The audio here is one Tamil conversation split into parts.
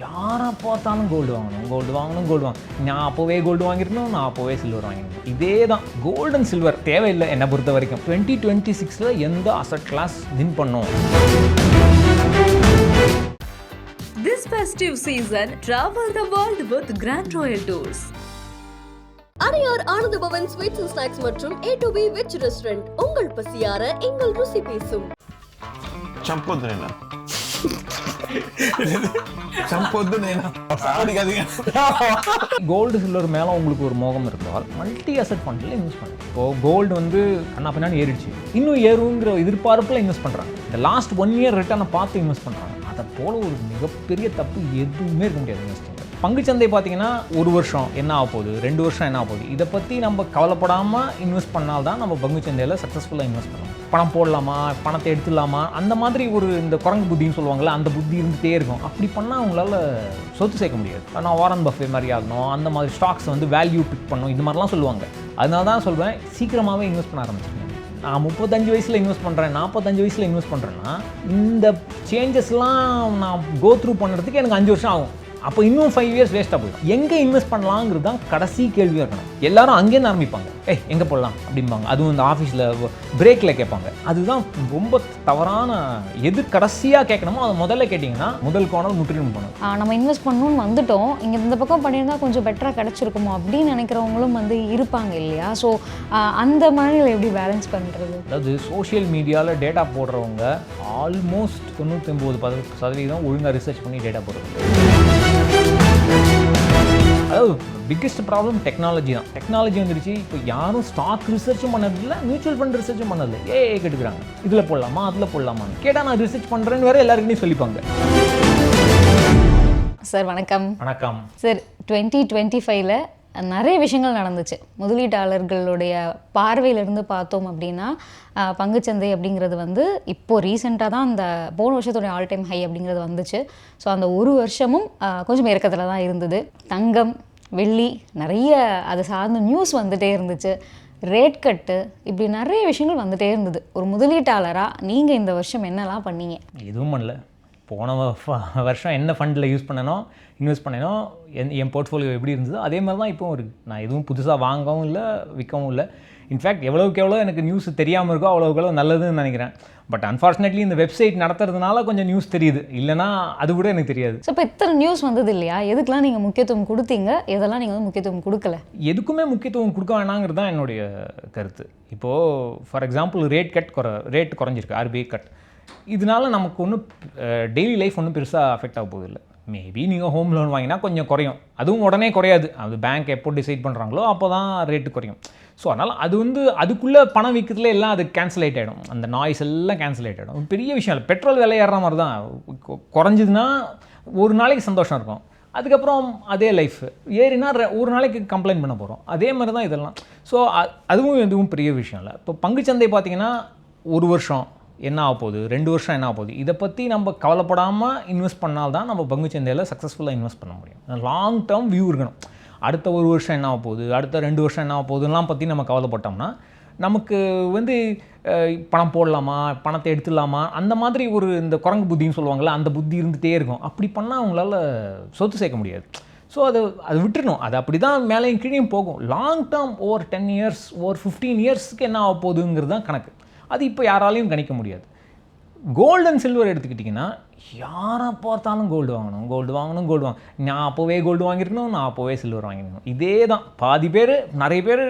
யாரை பார்த்தாலும் கோல்டு வாங்கணும், கோல்டு வாங்கணும், கோல்டு வாங்கணும். நான் அப்போவே கோல்டு வாங்கியிருக்கணும், நான் அப்போவே சில்வர் வாங்கியிருக்கணும். இதே தான் கோல்டு அண்ட் சில்வர் தேவையில்லை என்னை பொறுத்த வரைக்கும். 2026 எந்த அசட் கிளாஸ் வின் பண்ணும்? This festive season, travel the world with Grand Royal Tours. அரையார் Ananda Pawan sweets and snacks மற்றும் A to B veg restaurant உங்கள் பசியார எங்கள் ருசி பேசும். చంపొద్దునేనా చంపొద్దునేనా கோல்டு சில்வர் மேலே உங்களுக்கு ஒரு மோகம் இருந்தால் மல்டி அசட் ஃபண்டில் இன்வெஸ்ட் பண்ணுங்க. இப்போது கோல்டு வந்து கண்ணா பின்னாடி ஏறிடுச்சு, இன்னும் ஏறுங்கிற எதிர்பார்ப்பில் இன்வெஸ்ட் பண்ணுறாங்க. இந்த லாஸ்ட் 1 year ரிட்டர்னை பார்த்து இன்வெஸ்ட் பண்ணுறாங்க. அதை போல் ஒரு மிகப்பெரிய தப்பு எதுவுமே இருக்க முடியாது இன்வெஸ்டிங். பங்குச்சந்தை பார்த்தீங்கன்னா 1 வருஷம் என்ன ஆக போகுது, 2 வருஷம் என்ன ஆக போகுது, இதை பற்றி நம்ம கவலைப்படாமல் இன்வெஸ்ட் பண்ணால்தான் நம்ம பங்குச்சந்தையில் சக்ஸஸ்ஃபுல்லாக இன்வெஸ்ட் பண்ணலாம். பணம் போடலாமா, பணத்தை எடுத்துடலாமா, அந்த மாதிரி ஒரு இந்த குரங்கு புத்தின்னு சொல்லுவாங்கள்ல, அந்த புத்தி இருந்துகிட்டே இருக்கும். அப்படி பண்ணால் அவங்களால சொத்து சேர்க்க முடியாது. நான் வாரன் பஃபே மாதிரி ஆகணும், அந்த மாதிரி ஸ்டாக்ஸ் வந்து வேல்யூ பிக் பண்ணணும், இந்த மாதிரிலாம் சொல்லுவாங்க. அதனால தான் சொல்வேன், சீக்கிரமாகவே இன்வெஸ்ட் பண்ண ஆரம்பிச்சிருக்கேன். நான் 35 வயசில் இன்வெஸ்ட் பண்ணுறேன், 45 வயசில் இன்வெஸ்ட் பண்ணுறேன்னா இந்த சேஞ்சஸ்லாம் நான் கோ த்ரூ பண்ணுறதுக்கு எனக்கு 5 வருஷம் ஆகும். அப்போ இன்னும் 5 years வேஸ்ட்டாக போயிடும். எங்கே இன்வெஸ்ட் பண்ணலாங்கிறது தான் கடைசி கேள்வியாக இருக்கணும். எல்லாரும் அங்கேருந்து ஆரம்பிப்பாங்க, எங்கே போடலாம் அப்படிம்பாங்க. அதுவும் இந்த ஆஃபீஸில் பிரேக்கில் கேட்பாங்க. அதுதான் ரொம்ப தவறான. எது கடைசியாக கேட்கணுமோ அதை முதல்ல கேட்டிங்கன்னா முதல் கோணல் முற்றிலும் போகணும். நம்ம இன்வெஸ்ட் பண்ணணும்னு வந்துட்டோம், இங்கே இந்த பக்கம் பண்ணியிருந்தா கொஞ்சம் பெட்டராக கிடச்சிருக்குமோ அப்படின்னு நினைக்கிறவங்களும் வந்து இருப்பாங்க இல்லையா? ஸோ அந்த மாதிரி எப்படி பேலன்ஸ் பண்ணுறது? அதாவது சோஷியல் மீடியாவில் டேட்டா போடுறவங்க ஆல்மோஸ்ட் 99% ஒழுங்காக ரிசர்ச் பண்ணி டேட்டா போடுறாங்க. அதாவது பிக்கெஸ்ட் ப்ராப்ளம் டெக்னாலஜி தான். டெக்னாலஜி வந்துடுச்சு. இப்போ யாரும் ஸ்டாக் ரிசர்ச்சும் பண்ணதில்லை, மியூச்சுவல் ஃபண்ட் ரிசர்ச்சும் பண்ணதில்லை. கேட்டுக்கிறாங்க, இதில் போடலாமா அதில் போடலாமான்னு. கேட்டால் நான் ரிசர்ச் பண்ணுறேன்னு வேறு எல்லாருக்கிட்டையும் சொல்லிப்பாங்க. சார் வணக்கம். வணக்கம் சார். 2025ல் நிறைய விஷயங்கள் நடந்துச்சு. முதலீட்டாளர்களுடைய பார்வையிலிருந்து பார்த்தோம் அப்படின்னா பங்குச்சந்தை அப்படிங்கிறது வந்து இப்போது ரீசெண்டாக தான் அந்த போன வருஷத்துடைய ஆல் டைம் ஹை அப்படிங்கிறது வந்துச்சு. ஸோ அந்த ஒரு வருஷமும் கொஞ்சம் இறக்கத்தில் தான் இருந்தது. தங்கம், வெள்ளி, நிறைய அதை சார்ந்த நியூஸ் வந்துகிட்டே இருந்துச்சு. ரேட் கட்டு, இப்படி நிறைய விஷயங்கள் வந்துகிட்டே இருந்தது. ஒரு முதலீட்டாளராக நீங்கள் இந்த வருஷம் என்னெல்லாம் பண்ணீங்க? எதுவும் பண்ணல. போன வருஷம் என்ன ஃபண்டில் இன்வெஸ்ட் பண்ணேனோ என் போர்ட்ஃபோலியோ எப்படி இருந்ததோ அதே மாதிரி தான் இப்போவும் இருக்குது. நான் எதுவும் புதுசாக வாங்கவும் இல்லை, விற்கவும் இல்லை. இன்ஃபேக்ட் எவ்வளோக்கு எவ்வளோ எனக்கு நியூஸ் தெரியாமல் இருக்கோ அவ்வளோக்கு எவ்வளோ நல்லதுன்னு நினைக்கிறேன். பட் அன்ஃபார்ச்சுனேட்லி இந்த வெப்சைட் நடத்துறதுனால கொஞ்சம் நியூஸ் தெரியுது, இல்லைனா அது கூட எனக்கு தெரியாது. ஸோ இப்போ இத்தனை நியூஸ் வந்தது இல்லையா? எதுக்கெலாம் நீங்கள் முக்கியத்துவம் கொடுத்தீங்க, எதெல்லாம் நீங்கள் வந்து முக்கியத்துவம் கொடுக்கல? எதுக்குமே முக்கியத்துவம் கொடுக்க வேணாங்கிறது தான் என்னுடைய கருத்து. இப்போது ஃபார் எக்ஸாம்பிள் ரேட் குறைஞ்சிருக்கு, RBI கட். இதனால நமக்கு ஒன்றும் டெய்லி லைஃப் ஒன்றும் பெருசாக அஃபெக்ட் ஆக போகுதில்லை. மேபி நீங்கள் ஹோம் லோன் வாங்கினா கொஞ்சம் குறையும், அதுவும் உடனே குறையாது. அது பேங்க் எப்போ டிசைட் பண்ணுறாங்களோ அப்போ தான் ரேட்டு குறையும். ஸோ அதனால் அது வந்து அதுக்குள்ளே பணம் விற்கிறதுல எல்லாம் அது கேன்சல் ஆகிடும், அந்த நாய்ஸ் எல்லாம் கேன்சல் ஆகிடும். பெரிய விஷயம் இல்லை. பெட்ரோல் விலை ஏறுற மாதிரி தான். குறைஞ்சதுன்னா ஒரு நாளைக்கு சந்தோஷம் இருக்கும், அதுக்கப்புறம் அதே லைஃப். ஏறினா ஒரு நாளைக்கு கம்ப்ளைண்ட் பண்ண போகிறோம். அதே மாதிரி தான் இதெல்லாம். ஸோ அதுவும் எதுவும் பெரிய விஷயம் இல்லை. இப்போ பங்குச்சந்தை பார்த்திங்கன்னா 1 வருஷம் என்ன ஆக போகுது, 2 வருஷம் என்ன ஆக போகுது, இதை பற்றி நம்ம கவலைப்படாமல் இன்வெஸ்ட் பண்ணால்தான் நம்ம பங்குச்சந்தையில் சக்ஸஸ்ஃபுல்லாக இன்வெஸ்ட் பண்ண முடியும். லாங் டேர்ம் வியூ இருக்கணும். அடுத்த 1 வருஷம் என்ன ஆக போகுது, அடுத்த 2 வருஷம் என்ன ஆக போகுதுலாம் பற்றி நம்ம கவலைப்பட்டோம்னா நமக்கு வந்து பணம் போடலாமா, பணத்தை எடுத்துடலாமா, அந்த மாதிரி ஒரு இந்த குரங்கு புத்தின்னு சொல்லுவாங்கள்ல, அந்த புத்தி இருந்துகிட்டே இருக்கும். அப்படி பண்ணால் அவங்களால சொத்து சேர்க்க முடியாது. ஸோ அது விட்டுறணும். அது அப்படி தான் மேலேயும் கீழேயும் போகும். Long term over 10 years, over 15 yearsக்கு என்ன ஆக போகுதுங்கிறது தான் கணக்கு. அது இப்போ யாராலையும் கணிக்க முடியாது. கோல்டு அண்ட் சில்வர் எடுத்துக்கிட்டிங்கன்னா யாரை பார்த்தாலும் கோல்டு வாங்கணும், கோல்டு வாங்கணும், கோல்டு வாங்கணும். நான் அப்போவே கோல்டு வாங்கியிருக்கணும், நான் அப்போவே சில்வர் வாங்கியிருக்கணும். இதே தான். நிறைய பேர்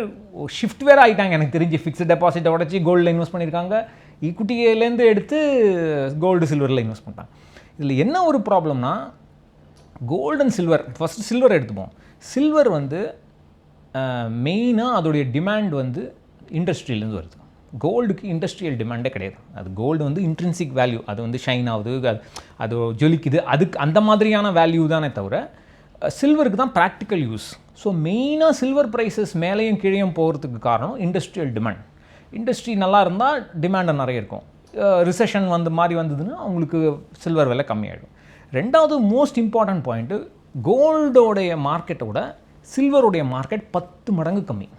ஷிஃப்ட் வேறு ஆகிட்டாங்க. எனக்கு தெரிஞ்சு ஃபிக்ஸ்டு டெபாசிட்டை உடச்சி கோல்டில் இன்வெஸ்ட் பண்ணியிருக்காங்க, ஈக்குட்டியிலேருந்து எடுத்து கோல்டு சில்வரில் இன்வெஸ்ட் பண்ணிட்டாங்க. இதில் என்ன ஒரு ப்ராப்ளம்னா, gold and silver, first silver எடுத்துப்போம். சில்வர் வந்து மெயினாக அதோடைய டிமாண்ட் வந்து இண்டஸ்ட்ரியிலேருந்து வருது. கோல்டுக்கு இண்டஸ்ட்ரியல் டிமாண்டே கிடையாது. அது கோல்டு வந்து இன்ட்ரின்சிக் வேல்யூ, அது வந்து ஷைன் ஆகுது, அது ஜொலிக்குது, அதுக்கு அந்த மாதிரியான வேல்யூ தானே தவிர சில்வருக்கு தான் ப்ராக்டிக்கல் யூஸ். ஸோ மெயினாக சில்வர் ப்ரைஸஸ் மேலேயும் கீழேயும் போகிறதுக்கு காரணம் இண்டஸ்ட்ரியல் டிமாண்ட். இண்டஸ்ட்ரி நல்லா இருந்தால் டிமாண்டு நிறைய இருக்கும். ரிசெஷன் மாதிரி வந்ததுன்னா அவங்களுக்கு சில்வர் விலை கம்மியாகிடும். ரெண்டாவது மோஸ்ட் இம்பார்ட்டன்ட் பாயிண்ட்டு, கோல்டோடைய மார்க்கெட்டோட சில்வருடைய மார்க்கெட் 10 மடங்கு கம்மி.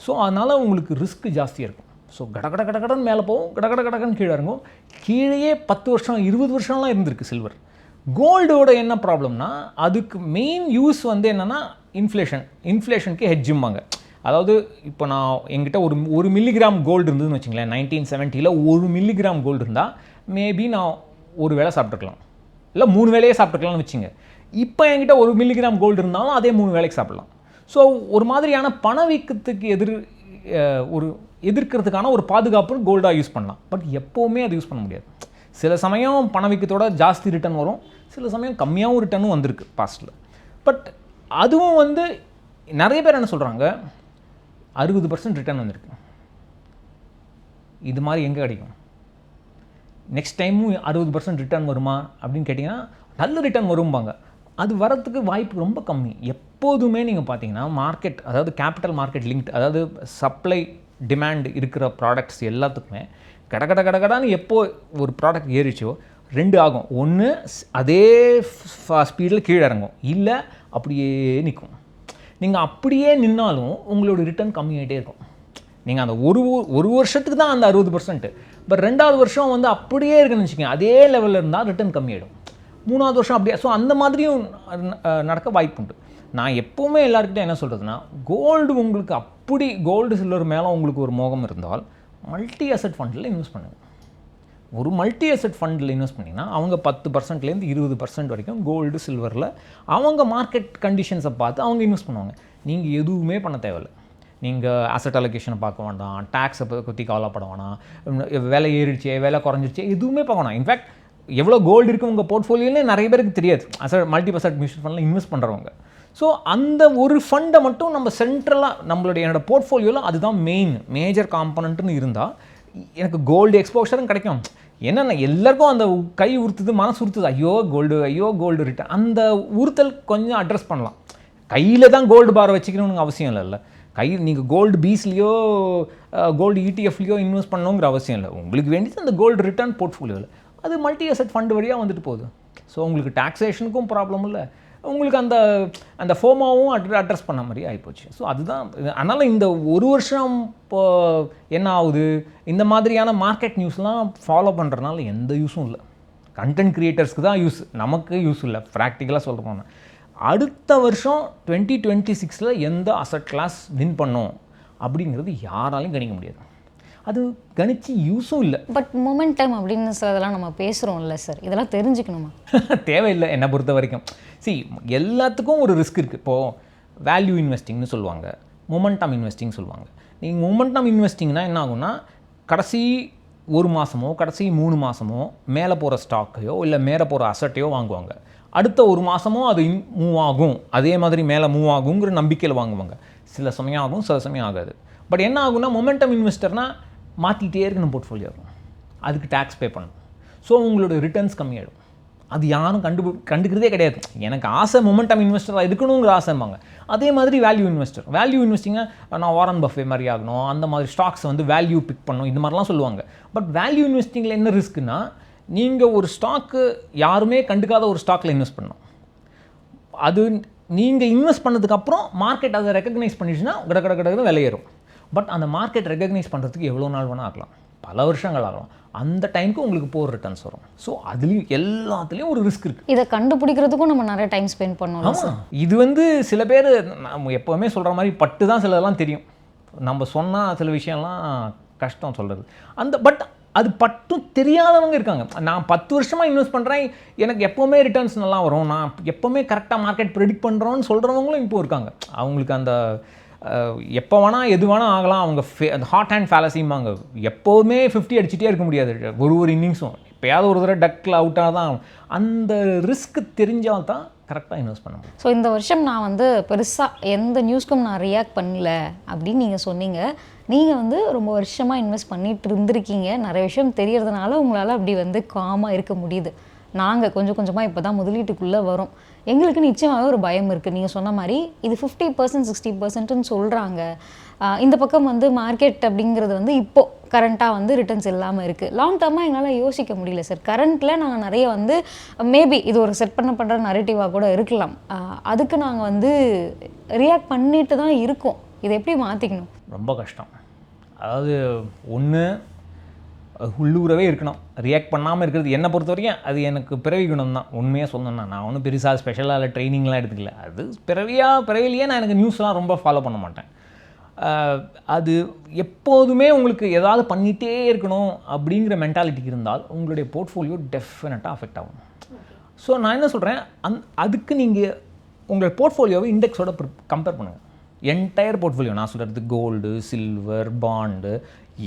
ஸோ அதனால் உங்களுக்கு ரிஸ்க் ஜாஸ்தியாக இருக்கும். ஸோ கடகடன் மேலே போகும், கடகடன்னு கீழே இறங்கும். கீழேயே 10 வருஷம் 20 வருஷம்லாம் இருந்திருக்கு சில்வர். கோல்டோட என்ன ப்ராப்ளம்னா அதுக்கு மெயின் யூஸ் வந்து என்னென்னா இன்ஃப்ளேஷனுக்கு ஹெட்ஜும்பாங்க. அதாவது இப்போ நான் என்கிட்ட ஒரு மில்லிகிராம் கோல்டு இருந்ததுன்னு வச்சுங்களேன், 1970 1 மில்லிகிராம் கோல்டு இருந்தால் மேபி நான் ஒரு வேளை சாப்பிட்ருக்கலாம், இல்லை 3 வேளையே சாப்பிட்ருக்கலாம்னு வச்சுங்க. இப்போ என்கிட்ட 1 மில்லிகிராம் கோல்டு இருந்தாலும் அதே 3 வேளைக்கு சாப்பிட்லாம். ஸோ ஒரு மாதிரியான பணவீக்கத்துக்கு எதிர்க்கிறதுக்கான ஒரு பாதுகாப்பு கோல்டாக யூஸ் பண்ணலாம். பட் எப்போவுமே அது யூஸ் பண்ண முடியாது. சில சமயம் பணவீக்கத்தோட ஜாஸ்தி ரிட்டர்ன் வரும், சில சமயம் கம்மியாகவும் ரிட்டர்னும் வந்திருக்கு பாஸ்ட்டில். பட் அதுவும் வந்து நிறைய பேர் என்ன சொல்கிறாங்க, 60% ரிட்டர்ன் வந்திருக்கு, இது மாதிரி எங்கே கிடைக்கும், நெக்ஸ்ட் டைமும் 60% ரிட்டர்ன் வருமா அப்படின்னு கேட்டிங்கன்னா நல்ல ரிட்டர்ன் வரும்பாங்க. அது வரத்துக்கு வாய்ப்பு ரொம்ப கம்மி. எப்போதுமே நீங்கள் பார்த்தீங்கன்னா மார்க்கெட், அதாவது கேபிட்டல் மார்க்கெட் லிங்க்ட், அதாவது சப்ளை டிமாண்ட் இருக்கிற ப்ராடக்ட்ஸ் எல்லாத்துக்குமே கடன்னு எப்போ ஒரு ப்ராடக்ட் ஏறிச்சோ 2 ஆகும். ஒன்று அதே ஸ்பீடில் கீழே இறங்கும், இல்லை அப்படியே நிற்கும். நீங்கள் அப்படியே நின்னாலும் உங்களோட ரிட்டர்ன் கம்மியாகிட்டே இருக்கும். நீங்கள் அந்த ஒரு வருஷத்துக்கு தான் அந்த 60%, பட் 2வது வருஷம் வந்து அப்படியே இருக்குன்னு வச்சுக்கோங்க, அதே லெவலில் இருந்தால் ரிட்டர்ன் கம்மியாகிடும். 3வது வருஷம் அப்படியே. ஸோ அந்த மாதிரியும் நடக்க வாய்ப்பு உண்டு. நான் எப்போவுமே எல்லாருக்கிட்டையும் என்ன சொல்கிறதுனா, உங்களுக்கு அப்படி கோல்டு சில்வர் மேலே உங்களுக்கு ஒரு மோகம் இருந்தால் மல்டி அசெட் ஃபண்டில் இன்வெஸ்ட் பண்ணுங்கள். ஒரு மல்டி அசெட் ஃபண்டில் இன்வெஸ்ட் பண்ணிங்கன்னா அவங்க 10%லேருந்து 20% வரைக்கும் கோல்டு சில்வரில் அவங்க மார்க்கெட் கண்டிஷன்ஸை பார்த்து அவங்க இன்வெஸ்ட் பண்ணுவாங்க. நீங்கள் எதுவுமே பண்ண தேவையில்லை. நீங்கள் அசெட் அலோகேஷனை பார்க்க வேண்டாம், டேக்ஸை பற்றி கவலைப்பட வேணாம், விலை ஏறிடுச்சே விலை குறைஞ்சிருச்சே எதுவுமே பார்க்க வேணாம். இன்ஃபேக்ட் எவ்வளோ கோல்டு இருக்குது உங்கள் போர்ட்ஃபோலியோன்னு நிறைய பேருக்கு தெரியாது, மல்டி அசெட் மியூச்சுவல் ஃபண்டில் இன்வெஸ்ட் பண்ணுறவங்க. ஸோ அந்த ஒரு ஃபண்டை மட்டும் நம்ம சென்ட்ரலாக என்னோடய போர்ட்ஃபோலியோவில் அதுதான் மேஜர் காம்பனண்ட்டுன்னு இருந்தால் எனக்கு கோல்டு எக்ஸ்போஷரும் கிடைக்கும். என்னென்ன எல்லாருக்கும் அந்த கை உறுத்துது, மனசு உறுத்துது, ஐயோ கோல்டு ரிட்டர்ன், அந்த உறுத்தல் கொஞ்சம் அட்ரஸ் பண்ணலாம். கையில் தான் கோல்டு பாரை வச்சுக்கணும்னு அவசியம் இல்லைல்ல. நீங்கள் கோல்டு பீஸ்லேயோ கோல்டு இடிஎஃப்லேயோ இன்வெஸ்ட் பண்ணணுங்கிற அவசியம் இல்லை. உங்களுக்கு வேண்டியது அந்த கோல்டு ரிட்டர்ன் போர்ட்ஃபோலியோவில் அது மல்டி அசெட் ஃபண்டு வழியாக வந்துட்டு போகுது. ஸோ உங்களுக்கு டாக்ஸேஷனுக்கும் ப்ராப்ளம் இல்லை, உங்களுக்கு அந்த ஃபோமாவும் அட்ரஸ் பண்ண மாதிரி ஆகிப்போச்சு. ஸோ அதுதான். அதனால் இந்த ஒரு வருஷம் இப்போ என்ன ஆகுது, இந்த மாதிரியான மார்க்கெட் நியூஸ்லாம் ஃபாலோ பண்ணுறதுனால எந்த யூஸும் இல்லை. கண்டென்ட் க்ரியேட்டர்ஸ்க்கு தான் யூஸ், நமக்கு யூஸ் இல்லை. ப்ராக்டிக்கலாக சொல்ல போனால் அடுத்த வருஷம் 2026 எந்த அசெட் கிளாஸ் வின் பண்ணும் அப்படிங்கிறது யாராலையும் கணிக்க முடியாது. அது கணிச்சு யூஸும் இல்லை. பட் மொமெண்டம் அப்படின்னு சிலதெல்லாம் நம்ம பேசுகிறோம்ல சார், இதெல்லாம் தெரிஞ்சுக்கணுமா? தேவையில்லை என்னை பொறுத்த வரைக்கும். எல்லாத்துக்கும் ஒரு ரிஸ்க் இருக்குது. இப்போது வேல்யூ இன்வெஸ்டிங்னு சொல்லுவாங்க, மொமெண்டம் இன்வெஸ்டிங் சொல்லுவாங்க. நீங்கள் மொமெண்டம் இன்வெஸ்டிங்னா என்ன ஆகும்னா, கடைசி 1 மாதமோ கடைசி 3 மாதமோ மேலே போகிற ஸ்டாக்கையோ இல்லை மேலே போகிற அசட்டையோ வாங்குவாங்க. அடுத்த 1 மாதமோ அது மூவ் ஆகும், அதே மாதிரி மேலே மூவ் ஆகுங்கிற நம்பிக்கையில் வாங்குவாங்க. சில சமயம் ஆகும், சில சமயம் ஆகாது. பட் என்ன ஆகும்னா, மொமெண்டம் இன்வெஸ்டர்னால் மாற்றிக்கிட்டே இருக்கணும் போர்ட்ஃபோலியோ, அதுக்கு டேக்ஸ் பே பண்ணணும். ஸோ உங்களோட ரிட்டர்ன்ஸ் கம்மியாகிடும். அது யாரும் கண்டுக்கிறதே கிடையாது. எனக்கு ஆசை மொமெண்டம் இன்வெஸ்டராக இருக்கணுங்கிற ஆசைம்பாங்க. அதே மாதிரி வேல்யூ இன்வெஸ்டிங்கை நான் வாரன் பஃபே மாதிரி ஆகணும், அந்த மாதிரி ஸ்டாக்ஸை வந்து வேல்யூ பிக் பண்ணணும், இந்த மாதிரிலாம் சொல்லுவாங்க. பட் வேல்யூ இன்வெஸ்டிங்கில் என்ன ரிஸ்க்குன்னா, நீங்கள் ஒரு ஸ்டாக்கு யாருமே கண்டுக்காத ஒரு ஸ்டாக்கில் இன்வெஸ்ட் பண்ணணும். அது நீங்கள் இன்வெஸ்ட் பண்ணதுக்கப்புறம் மார்க்கெட் அதை ரெக்கக்னைஸ் பண்ணிடுச்சுன்னா கடை விலையேறும். பட் அந்த மார்க்கெட் ரெக்கக்னைஸ் பண்ணுறதுக்கு எவ்வளோ நாள் வேணால் ஆகலாம், பல வருஷங்கள் ஆகலாம். அந்த டைமுக்கு உங்களுக்கு போர் ரிட்டர்ன்ஸ் வரும். ஸோ அதுலேயும் எல்லாத்துலேயும் ஒரு ரிஸ்க் இருக்குது. இதை கண்டுபிடிக்கிறதுக்கும் நம்ம நிறைய டைம் ஸ்பெண்ட் பண்ணணும். ஆமாம், இது வந்து சில பேர் நம்ம எப்போவுமே சொல்கிற மாதிரி பட்டு தான் சிலதெல்லாம் தெரியும். நம்ம சொன்னால் சில விஷயம்லாம் கஷ்டம் சொல்கிறது. பட் அது பட்டும் தெரியாதவங்க இருக்காங்க. நான் 10 வருஷமாக இன்வெஸ்ட் பண்ணுறேன், எனக்கு எப்போவுமே ரிட்டர்ன்ஸ் நல்லா வரும், நான் எப்போவுமே கரெக்டாக மார்க்கெட் ப்ரெடிக்ட் பண்ணுறோன்னு சொல்கிறவங்களும் இப்போ இருக்காங்க. அவங்களுக்கு அந்த எப்போ வேணால் எது வேணால் ஆகலாம். அவங்க அந்த ஹாட் ஹேண்ட் ஃபேலசிம்பாங்க. எப்போவுமே 50 அடிச்சுட்டே இருக்க முடியாது ஒரு இன்னிங்ஸும். எப்போயாவது ஒரு தடவை டக்கில் அவுட்டாக தான். அந்த ரிஸ்க் தெரிஞ்சால் தான் கரெக்டாக இன்வெஸ்ட் பண்ண முடியும். ஸோ இந்த வருஷம் நான் வந்து பெருசாக எந்த நியூஸ்க்கும் நான் ரியாக்ட் பண்ணல அப்படின்னு நீங்கள் சொன்னீங்க. நீங்கள் வந்து ரொம்ப வருஷமாக இன்வெஸ்ட் பண்ணிட்டு இருந்திருக்கீங்க, நிறைய விஷயம் தெரியறதுனால உங்களால் அப்படி வந்து காமாக இருக்க முடியுது. நாங்கள் கொஞ்சம் கொஞ்சமாக இப்போ தான் முதலீட்டுக்குள்ளே வரோம். எங்களுக்கு நிச்சயமாகவே ஒரு பயம் இருக்குது. நீங்கள் சொன்ன மாதிரி இது 50% 60%ன்னு சொல்கிறாங்க. இந்த பக்கம் வந்து மார்க்கெட் அப்படிங்கிறது வந்து இப்போது கரண்ட்டாக வந்து ரிட்டர்ன்ஸ் இல்லாமல் இருக்குது. லாங் டர்மாக எங்களால் யோசிக்க முடியல சார். கரண்ட்டில் நாங்கள் நிறைய வந்து மேபி இது ஒரு செட் பண்ணுற நரேட்டிவாக கூட இருக்கலாம். அதுக்கு நாங்கள் வந்து ரியாக்ட் பண்ணிட்டு தான் இருக்கோம். இதை எப்படி மாற்றிக்கணும்? ரொம்ப கஷ்டம். அதாவது ஒன்று உள்ளூரவே இருக்கணும், ரியாக்ட் பண்ணாமல் இருக்கிறது என்னை பொறுத்த வரைக்கும் அது எனக்கு பிறவி குணம் தான். உண்மையாக சொல்லணும்னா நான் ஒன்றும் பெருசாக ஸ்பெஷலாக இல்லை ட்ரைனிங்லாம் எடுத்துக்கல. அது பிறவிலேயே நான் எனக்கு நியூஸ்லாம் ரொம்ப ஃபாலோ பண்ண மாட்டேன். அது எப்போதுமே உங்களுக்கு ஏதாவது பண்ணிகிட்டே இருக்கணும் அப்படிங்கிற மென்டாலிட்டிக்கு இருந்தால் உங்களுடைய போர்ட்ஃபோலியோ டெஃபினட்டாக அஃபெக்ட் ஆகும். ஸோ நான் என்ன சொல்கிறேன், அதுக்கு நீங்கள் உங்கள் போர்ட்ஃபோலியோவை இண்டெக்ஸோட கம்பேர் பண்ணுங்கள். என்டையர் போர்ட்ஃபோலியோ நான் சொல்கிறது கோல்டு, சில்வர், பாண்டு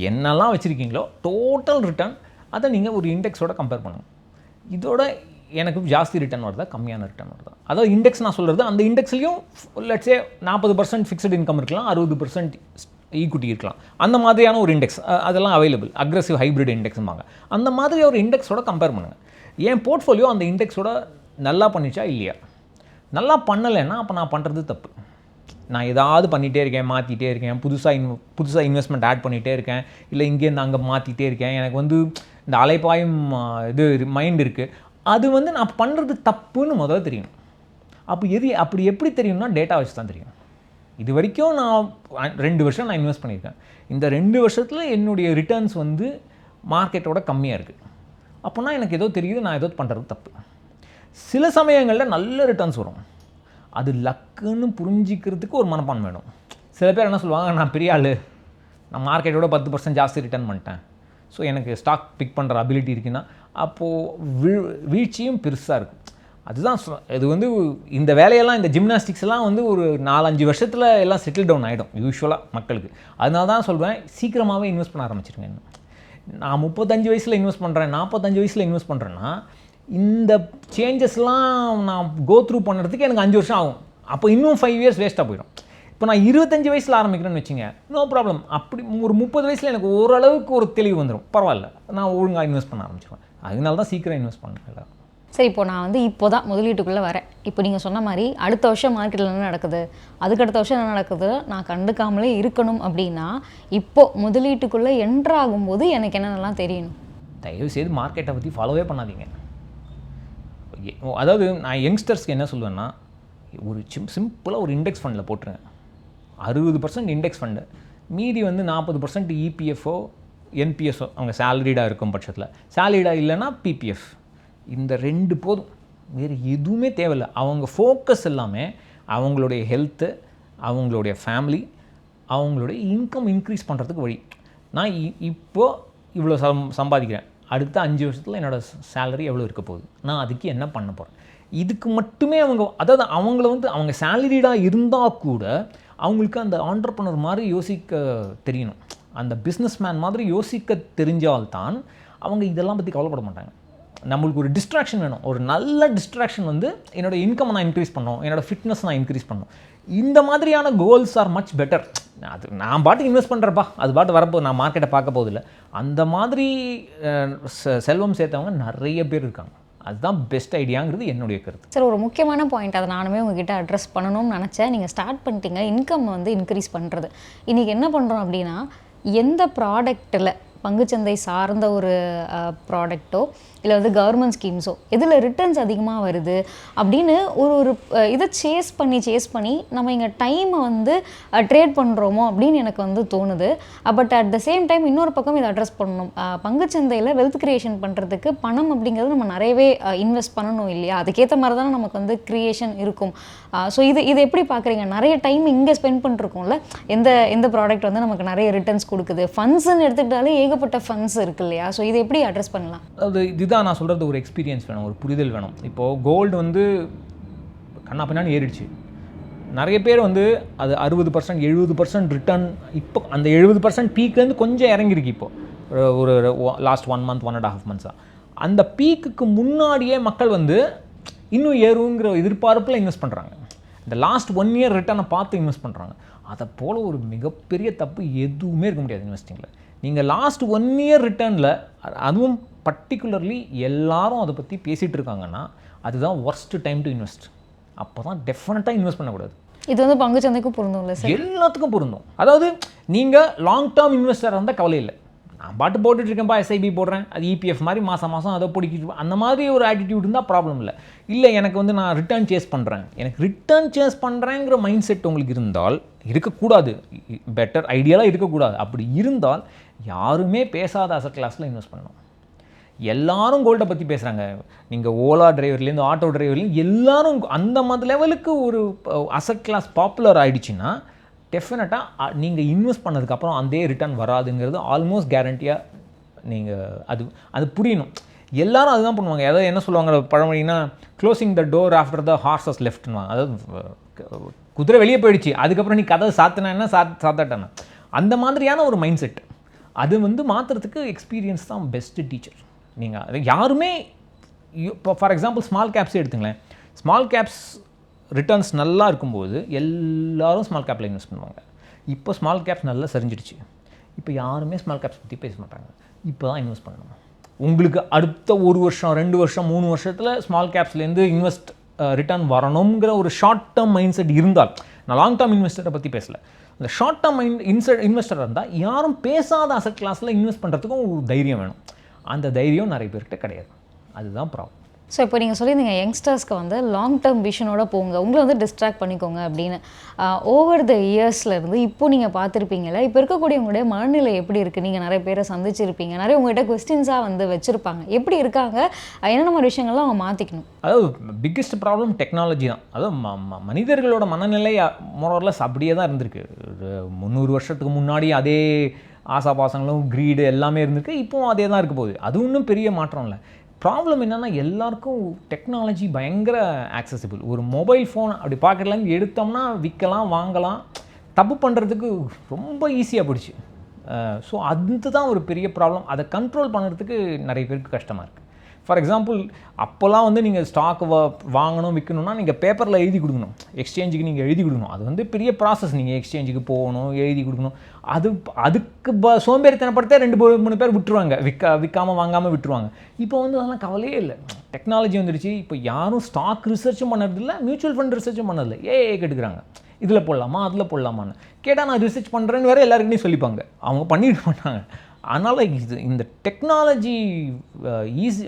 என்னெல்லாம் வச்சுருக்கீங்களோ டோட்டல் ரிட்டர்ன் அதை நீங்கள் ஒரு இண்டெக்ஸோட கம்பேர் பண்ணுங்கள். இதோட எனக்கு ஜாஸ்தி ரிட்டர்ன் வருதா கம்மியான ரிட்டர்ன் வருதா? அதாவது இண்டெக்ஸ் நான் சொல்கிறது, அந்த இண்டெக்ஸ்லையும் லெட்ஸே 40% ஃபிக்ஸ்டு இன்கம் இருக்கலாம், 60% ஈக்விட்டி இருக்கலாம். அந்த மாதிரியான ஒரு இண்டெக்ஸ் அதெல்லாம் அவைலபிள். Aggressive hybrid இண்டெக்ஸ்ம்பாங்க. அந்த மாதிரி ஒரு இண்டெக்ஸோட கம்பேர் பண்ணுங்கள். என் போர்ட்ஃபோலியோ அந்த இண்டெக்ஸோட நல்லா பண்ணிச்சா இல்லையா? நல்லா பண்ணலைன்னா அப்போ நான் பண்ணுறது தப்பு. நான் ஏதாவது பண்ணிகிட்டே இருக்கேன், மாற்றிட்டே இருக்கேன், புதுசாக இன்வெஸ்ட்மெண்ட் ஆட் பண்ணிகிட்டே இருக்கேன், இல்லை இங்கேருந்து அங்கே மாற்றிட்டே இருக்கேன், எனக்கு வந்து இந்த அலைப்பாயும் இது மைண்ட் இருக்குது. அது வந்து நான் பண்ணுறது தப்புன்னு முதல்ல தெரியும். அப்படி எப்படி தெரியும்னா டேட்டா வச்சு தான் தெரியும். இது வரைக்கும் நான் 2 வருஷம் நான் இன்வெஸ்ட் பண்ணியிருக்கேன். இந்த 2 வருஷத்தில் என்னுடைய ரிட்டர்ன்ஸ் வந்து மார்க்கெட்டோட கம்மியாக இருக்குது. அப்போனா எனக்கு ஏதோ தெரியுது, நான் ஏதோ பண்ணுறது தப்பு. சில சமயங்களில் நல்ல ரிட்டர்ன்ஸ் வரும். அது லக்குன்னு புரிஞ்சிக்கிறதுக்கு ஒரு மனப்பான்மை வேணும். சில பேர் என்ன சொல்லுவாங்க, நான் பெரிய ஆள், நான் மார்க்கெட்டோட 10% ஜாஸ்தி ரிட்டர்ன் பண்ணிட்டேன், ஸோ எனக்கு ஸ்டாக் பிக் பண்ணுற அபிலிட்டி இருக்குன்னா அப்போது வீழ்ச்சியும் பெருசாக இருக்கும். அதுதான் இது வந்து இந்த வேலையெல்லாம் இந்த ஜிம்னாஸ்டிக்ஸ் எல்லாம் வந்து ஒரு 4-5 வருஷத்தில் எல்லாம் செட்டில் டவுன் ஆகிடும் யூஸ்வலாக மக்களுக்கு. அதனால தான் சொல்வேன், சீக்கிரமாகவே இன்வெஸ்ட் பண்ண ஆரம்பிச்சிருங்க. நான் 35 வயசில் இன்வெஸ்ட் பண்ணுறேன், 45 வயசில் இன்வெஸ்ட் பண்ணுறேன்னா இந்த சேஞ்சஸ்லாம் நான் கோ த்ரூ பண்ணுறதுக்கு எனக்கு 5 வருஷம் ஆகும். அப்போ இன்னும் 5 இயர்ஸ் வேஸ்ட்டாக போயிடும். இப்போ நான் 25 வயசில் ஆரம்பிக்கிறேன்னு வச்சுங்க, நோ ப்ராப்ளம். அப்படி ஒரு 30 வயசில் எனக்கு ஓரளவுக்கு ஒரு தெளிவு வந்துடும், பரவாயில்ல, நான் ஒழுங்காக இன்வெஸ்ட் பண்ண ஆரம்பிச்சிடுவேன். அதனால தான் சீக்கிரம் இன்வெஸ்ட் பண்ணுறேன். சரி, இப்போ நான் வந்து இப்போ தான் முதலீட்டுக்குள்ளே வரேன். இப்போ நீங்கள் சொன்ன மாதிரி அடுத்த வருஷம் மார்க்கெட்டில் என்ன நடக்குது, அதுக்கடுத்த வருஷம் என்ன நடக்குது, நான் கண்டுக்காமலே இருக்கணும் அப்படின்னா இப்போது முதலீட்டுக்குள்ளே என்ட்ரு ஆகும்போது எனக்கு என்னென்னலாம் தெரியணும்? தயவுசெய்து மார்க்கெட்டை பற்றி ஃபாலோவே பண்ணாதீங்க. அதாவது நான் யங்ஸ்டர்ஸ்க்கு என்ன சொல்லுவேன்னா, ஒரு சிம்பிளாக ஒரு இண்டெக்ஸ் ஃபண்டில் போட்டுருங்க. 60% இண்டெக்ஸ் ஃபண்டு, மீதி வந்து 40% இபிஎஃப்ஓ, என்பிஎஸ்ஓ, அவங்க சேலரிடாக இருக்கும் பட்சத்தில். சேலரிடாக இல்லைன்னா பிபிஎஃப். இந்த 2 போதும், வேறு எதுவுமே தேவையில்லை. அவங்க ஃபோக்கஸ் எல்லாமே அவங்களுடைய ஹெல்த்து, அவங்களுடைய ஃபேமிலி, அவங்களுடைய இன்கம் இன்க்ரீஸ் பண்ணுறதுக்கு வழி. நான் இப்போது இவ்வளோ சம்பாதிக்கிறேன், அடுத்த 5 வருஷத்தில் என்னோடய சேலரி எவ்வளோ இருக்க போகுது, நான் அதுக்கு என்ன பண்ண போகிறேன், இதுக்கு மட்டுமே அவங்க. அதாவது அவங்கள வந்து அவங்க சேலரிடாக இருந்தால் கூட அவங்களுக்கு அந்த ஆண்டர்ப்ரனர் மாதிரி யோசிக்க தெரியணும், அந்த பிஸ்னஸ் மேன் மாதிரி யோசிக்க தெரிஞ்சால்தான் அவங்க இதெல்லாம் பற்றி கவலைப்பட மாட்டாங்க. நம்மளுக்கு ஒரு டிஸ்ட்ராக்ஷன் வேணும். ஒரு நல்ல டிஸ்ட்ராக்ஷன் வந்து என்னோடய இன்கம் நான் இன்க்ரீஸ் பண்ணணும், என்னோடய ஃபிட்னஸ் நான் இன்க்ரீஸ் பண்ணணும். இந்த மாதிரியான கோல்ஸ் ஆர் மச் பெட்டர். அது நான் பாட்டு இன்வெஸ்ட் பண்ணுறப்பா, அது பாட்டு வரப்போ நான் மார்க்கெட்டை பார்க்க போதில்லை. அந்த மாதிரி செல்வம் சேர்த்தவங்க நிறைய பேர் இருக்காங்க. அதுதான் பெஸ்ட் ஐடியாங்கிறது என்னுடைய கருத்து. சார், ஒரு முக்கியமான பாயிண்ட், அதை நானுமே உங்ககிட்ட அட்ரஸ் பண்ணணும்னு நினச்சேன். நீங்கள் ஸ்டார்ட் பண்ணிட்டீங்க இன்கம் வந்து இன்க்ரீஸ் பண்ணுறது. இன்றைக்கி என்ன பண்ணுறோம் அப்படின்னா, எந்த ப்ராடக்ட்டில் பங்குச்சந்தை சார்ந்த ஒரு ப்ராடக்ட்டோ இல்லை வந்து கவர்மெண்ட் ஸ்கீம்ஸோ எதில் ரிட்டர்ன்ஸ் அதிகமாக வருது அப்படின்னு ஒரு இதை சேஸ் பண்ணி நம்ம இங்கே டைமை வந்து ட்ரேட் பண்ணுறோமோ அப்படின்னு எனக்கு வந்து தோணுது. But at the same time இன்னொரு பக்கம் இதை அட்ரஸ் பண்ணணும். பங்குச்சந்தையில் வெல்த் கிரியேஷன் பண்ணுறதுக்கு பணம் அப்படிங்கிறது நம்ம நிறையவே இன்வெஸ்ட் பண்ணணும் இல்லையா? அதுக்கேற்ற மாதிரி தானே நமக்கு வந்து க்ரியேஷன் இருக்கும். ஸோ இது எப்படி பார்க்குறீங்க? நிறைய டைம் இங்கே ஸ்பெண்ட் பண்ணிருக்கோம்ல, எந்த ப்ராடக்ட் வந்து நமக்கு நிறைய ரிட்டர்ன்ஸ் கொடுக்குது, ஃபண்ட்ஸ்ன்னு எடுத்துக்கிட்டாலே ஏகப்பட்ட ஃபண்ட்ஸ் இருக்கு இல்லையா? ஸோ இதை எப்படி அட்ரஸ் பண்ணலாம்? இதுதான் நான் சொல்கிறது, ஒரு எக்ஸ்பீரியன்ஸ் வேணும், ஒரு புரிதல் வேணும். இப்போது கோல்டு வந்து கண்ணா பின்னான்னு ஏறிடுச்சு. நிறைய பேர் வந்து அது 60% 70% ரிட்டர்ன். இப்போ அந்த 70% பீக்லேருந்து கொஞ்சம் இறங்கிருக்கு. இப்போது ஒரு லாஸ்ட் 1 month 1.5 months அந்த பீக்குக்கு முன்னாடியே மக்கள் வந்து இன்னும் ஏறுங்கிற எதிர்பார்ப்பில் இன்வெஸ்ட் பண்ணுறாங்க. இந்த லாஸ்ட் 1 year ரிட்டர்னை பார்த்து இன்வெஸ்ட் பண்ணுறாங்க. அதை போல் ஒரு மிகப்பெரிய தப்பு எதுவுமே இருக்க முடியாது இன்வெஸ்டிங்கில். நீங்கள் லாஸ்ட் 1 year ரிட்டர்னில், அதுவும் பர்டிகுலர்லி எல்லாரும் அதை பற்றி பேசிகிட்டு இருக்காங்கன்னா அதுதான் ஒர்ஸ்ட் டைம் டு இன்வெஸ்ட். அப்போ தான் டெஃபினட்டாக இன்வெஸ்ட் பண்ணக்கூடாது. இது வந்து பங்குச்சந்தைக்கும் பொருந்தும் இல்லை சார்? எல்லாத்துக்கும் பொருந்தும். அதாவது நீங்கள் லாங் டேர்ம் இன்வெஸ்டராக இருந்தால் கவலை இல்லை. நான் பாட்டு போட்டுட்ருக்கேன்ப்பா, எஸ்ஐபி போடுறேன், அது இபிஎஃப் மாதிரி மாதம் அதை பிடிக்கிட்டு, அந்த மாதிரி ஒரு ஆட்டிடியூட் இருந்தால் ப்ராப்ளம் இல்லை. இல்லை எனக்கு வந்து நான் ரிட்டர்ன் சேஸ் பண்ணுறேன், எனக்கு ரிட்டர்ன் சேஸ் பண்ணுறேங்கிற மைண்ட் செட் உங்களுக்கு இருந்தால், இருக்கக்கூடாது, பெட்டர் ஐடியாலாக இருக்கக்கூடாது. அப்படி இருந்தால் யாருமே பேசாத அசட் கிளாஸில் இன்வெஸ்ட் பண்ணணும். எல்லாரும் கோல்டை பற்றி பேசுகிறாங்க. நீங்கள் ஓலா டிரைவர்லேருந்து ஆட்டோ டிரைவர்லேருந்து எல்லாரும் அந்த மாதிரி லெவலுக்கு ஒரு அசட் கிளாஸ் பாப்புலர் ஆகிடுச்சின்னா டெஃபினட்டாக நீங்கள் இன்வெஸ்ட் பண்ணதுக்கப்புறம் அதே ரிட்டர்ன் வராதுங்கிறது ஆல்மோஸ்ட் கேரண்டியாக நீங்கள் அது புரியணும். எல்லாரும் அதுதான் பண்ணுவாங்க. அதாவது என்ன சொல்லுவாங்க பழமொழின்னா, closing the door after the horses லெஃப்ட்னுவாங்க. அதாவது குதிரை வெளியே போயிடுச்சு, அதுக்கப்புறம் நீ கதை சாத்தினா என்ன சாத்தாட்டானா, அந்த மாதிரியான ஒரு மைண்ட் செட். அது மாற்றுறதுக்கு எக்ஸ்பீரியன்ஸ் தான் பெஸ்ட்டு டீச்சர். நீங்கள் அது யாருமே இப்போ ஃபார் எக்ஸாம்பிள் ஸ்மால் கேப்ஸே எடுத்துங்களேன். ஸ்மால் கேப்ஸ் ரிட்டர்ன்ஸ் நல்லா இருக்கும்போது எல்லாரும் ஸ்மால் கேப்பில் இன்வெஸ்ட் பண்ணுவாங்க. இப்போ ஸ்மால் கேப்ஸ் நல்லா சரிஞ்சிடுச்சு. இப்போ யாருமே ஸ்மால் கேப்ஸ் பற்றி பேச மாட்டாங்க. இப்போ தான் இன்வெஸ்ட் பண்ணணும். உங்களுக்கு அடுத்த 1 வருஷம் 2 வருஷம் 3 வருஷத்தில் ஸ்மால் கேப்ஸ்லேருந்து ரிட்டர்ன் வரணுங்கிற ஒரு ஷார்ட் டேர்ம் மைண்ட் செட் இருந்தால், நான் லாங் டேர்ம் இன்வெஸ்டரை பற்றி பேசல, இந்த ஷார்ட் டேர்ம் இன்வெஸ்டராக இருந்தால் யாரும் பேசாத அசட் கிளாஸில் இன்வெஸ்ட் பண்ணுறதுக்கும் ஒரு தைரியம் வேணும். அந்த தைரியம் நிறைய பேர்கிட்ட கிடையாது. அதுதான் ப்ராப்ளம். ஸோ இப்போ நீங்கள் சொல்லியிருந்தீங்க யங்ஸ்டர்ஸ்க்கு லாங் டேர்ம் விஷனோட போங்க, உங்களை டிஸ்ட்ராக்ட் பண்ணிக்கோங்க அப்படின்னு. ஓவர் த இயர்ஸ்லேருந்து இப்போ நீங்கள் பார்த்துருப்பீங்களா, இப்போ இருக்கக்கூடிய உங்களுடைய மனநிலை எப்படி இருக்குது? நீங்கள் நிறைய பேரை சந்திச்சிருப்பீங்க, நிறைய உங்கள்கிட்ட கொஸ்டின்ஸாக வச்சுருப்பாங்க. எப்படி இருக்காங்க, என்னென்ன மாதிரி விஷயங்கள்லாம் அவங்க மாற்றிக்கணும்? அதாவது பிக்கெஸ்ட் ப்ராப்ளம் டெக்னாலஜி தான். அதாவது மனிதர்களோட மனநிலை மோரர்லெஸ் அப்படியே தான் இருந்திருக்கு. 300 வருஷத்துக்கு முன்னாடி அதே ஆசாபாசங்களும் க்ரீடு எல்லாமே இருந்திருக்கு. இப்போவும் அதே தான் இருக்க போகுது. அது ஒன்றும் பெரிய மாற்றம் இல்லை. ப்ராப்ளம் என்னென்னா, எல்லாருக்கும் டெக்னாலஜி பயங்கர ஆக்சசிபிள். ஒரு மொபைல் ஃபோன் அப்படி பாக்கெட்லேருந்து எடுத்தோம்னா விற்கலாம், வாங்கலாம், தப்பு பண்ணுறதுக்கு ரொம்ப ஈஸியாக போயிடுச்சு. ஸோ அதுதான் ஒரு பெரிய ப்ராப்ளம். அதை கண்ட்ரோல் பண்ணுறதுக்கு நிறைய பேருக்கு கஷ்டமாக இருக்குது. ஃபார் எக்ஸாம்பிள், அப்போல்லாம் நீங்கள் ஸ்டாக் வாங்கணும் விற்கணும்னா நீங்கள் பேப்பரில் எழுதி கொடுக்கணும், எக்ஸ்சேஞ்சுக்கு நீங்கள் எழுதி கொடுக்கணும். அது பெரிய ப்ராசஸ். நீங்கள் எக்ஸ்சேஞ்சுக்கு போகணும், எழுதி கொடுக்கணும். அதுக்கு சோம்பேறித்தனப்படுத்த 2-3 பேர் விட்டுருவாங்க, விற்காமல் வாங்காமல் விட்டுருவாங்க. இப்போ அதெல்லாம் கவலையே இல்லை. டெக்னாலஜி வந்துடுச்சு. இப்போ யாரும் ஸ்டாக் ரிசர்ச்சும் பண்ணுறதில்ல, மியூச்சுவல் ஃபண்ட் ரிசர்ச்சும் பண்ணதில்லை. கேட்டுக்கிறாங்க, இதில் போடலாமா அதில் போடலாமான்னு கேட்டால் நான் ரிசர்ச் பண்ணுறேன்னு வேறு எல்லாருக்கிட்டையும் சொல்லிப்பாங்க. அவங்க பண்ணிட்டு மாட்டாங்க. அதனால் இந்த டெக்னாலஜி